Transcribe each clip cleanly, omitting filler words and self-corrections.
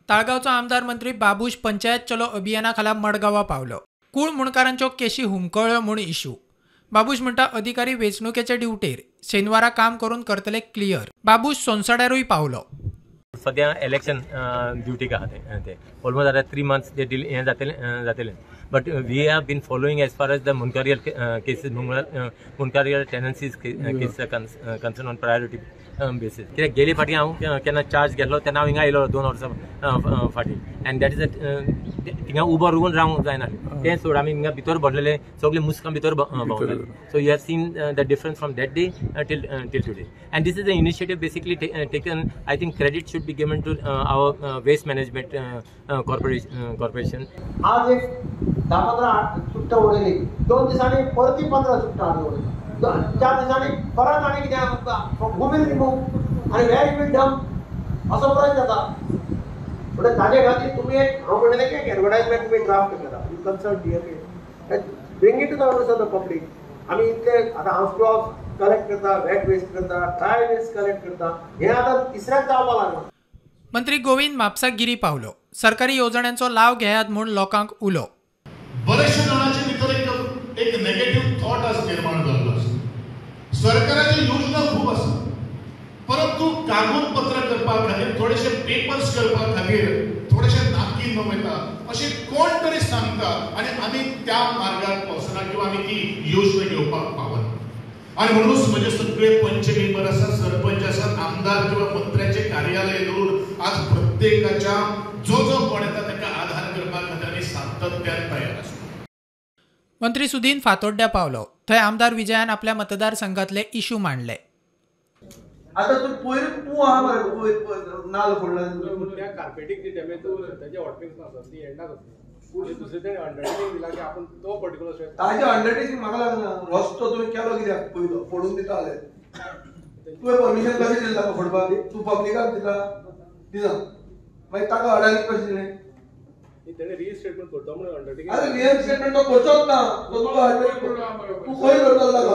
ताळगावचो आमदार मंत्री बाबूश पंचायत चलो अभियानाखाला मडगांवां पावलो। कूळ मुणकारांच्यो केशी हुमकळ्ळ्यो म्हूण इशू। बाबूश म्हणटा अधिकारी वेंचणुकेचे ड्युटेर शेनवारा काम करून करतले क्लियर। बाबूश सोनसड्यारूय पावलो। सद्या इलेक्शन ड्युटी का ते ऑलमोस्ट आता 3 months ते हे जातले but we have been following as far as the मुनकारियल केसेस मुनकारियल tenancies case concern on priority basis कित्याक गेली फाटी हांव केन्ना चार्ज घेतलो तेन्ना हांव हिंगा आयलो 2 वर्सां फाटी एंड दॅट इज थिंगा उबो रावून रावंक जायना तें सोड आमी हिंगा भितर भरलेले सगळे मुस्कां भितर भोंवताले so you have seen the difference from that day till today and this is the initiative basically taken I think credit should be given to our waste management corporation. आज एक 10-15 सुट्टा उडयली 2 दिसांनी परती 15 सुट्टा उडयली 4 दिसांनी परत आनी कितें भूमी रिमूव आनी वेज बी डंप असो प्रयत्न जाता म्हणजे ताजे खातीर तुमी एक रोखडेन एक एडवर्टाइजमेंट तुमी ड्राफ्ट करा you consult dear bring it to the notice of the public. आमी इतले आतां हाऊस क्लॉथ कलेक्ट करता वेट वेस्ट करता ड्राय वेस्ट कलेक्ट करता हे आतां तिसऱ्याक जावपाक लागला। मंत्री गोविंद म्हापसागिरी पावलो। सरकारी येवजण्यांचो लाव घेयात म्हूण लोकांक उलो। बरेचशे जाणांचे भितर एक नेगेटिव्ह थॉट आज निर्माण जाल्लो आसा। सरकाराच्यो योजना खूब आसा परंतु कागदपत्र करपा खातीर थोडेशे पेपर्स करपा खातीर थोडेशे नाकीन वयता अशें कोण तरी सांगता आनी आमी त्या मार्गार पावसना किंवा आमी ती योजना घेवपाक पावना आनी म्हणूनच म्हजे सगळे पंच मेंबर आसा सरपंच आसात आमदार किंवा मंत्र्याचे कार्यालय दवरून आज प्रत्येकाच्या जो कोण येता ताका आधार करपा खातीर आमी सातत्यान तयार आसा। मंत्री सुदीन फातोड्ड्या पावलो। थंय आमदार विजयान आपल्या मतदारसंघातले इशू मांडले। आता तू पयर तू आहा मरे नाल फोडला त्या कार्पेटीक ती डॅमेज त्याचे हॉटपिंग्स आसा ती एंडाक आसा दुसरे ते अंडरटेकिंग दिला की आपण तो पर्टिक्युलर स्टेट ताजे अंडरटेकिंग म्हाका लागना रस्तो तुमी केलो कित्याक पयलो फोडून दिता जाल्यार तुवें परमिशन कशें दिलें ताका फोडपाक तूं पब्लिकाक दिता मागीर ताका अडानी कशें दिलें तेणे रिस्टेटमेंट करता म्हणून अंडरटेकिंग अरे रियल स्टेटमेंट तो करचोच ना तो तूं खंय करतलो ताका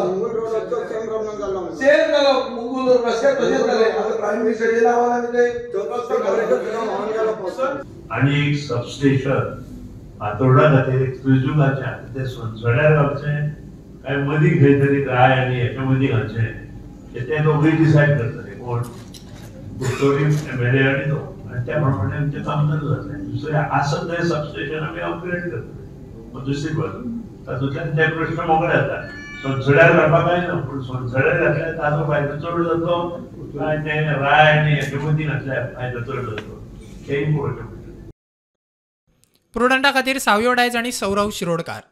सेम जालो मुंगूल रस्त्याक तशेंच जालें आतां प्रायम मिनिस्टराच्या नांवान आनी एक सबस्टेशन फातोर्डा खातीर एक सुजुकाचें तें सोनसड्यार घालचें काय मदीं खंय तरी राय आनी हेच्या मदीं घालचें तें दोगूय डिसायड करतले कोण कुडचोरी MLA आनी तो आनी त्या प्रमाणे आमचें काम चालू जातलें। दुसरें आसत थंय सबस्टेशन आमी अपग्रेड करतले दुसरी बाजू तातूंतल्यान ते प्रश्न मोकळे जाता। सोनसड्यार घालपाक काय ना पूण सोनसड्यार घातल्यार ताजो फायदो चड जातलो काय तें राय आनी हेच्या मदीं घातल्यार फायदो चड जातलो तेंय पळोवचें पडटलें। प्रुडंटा खातीर सावयो डायज आनी सौरव शिरोडकार।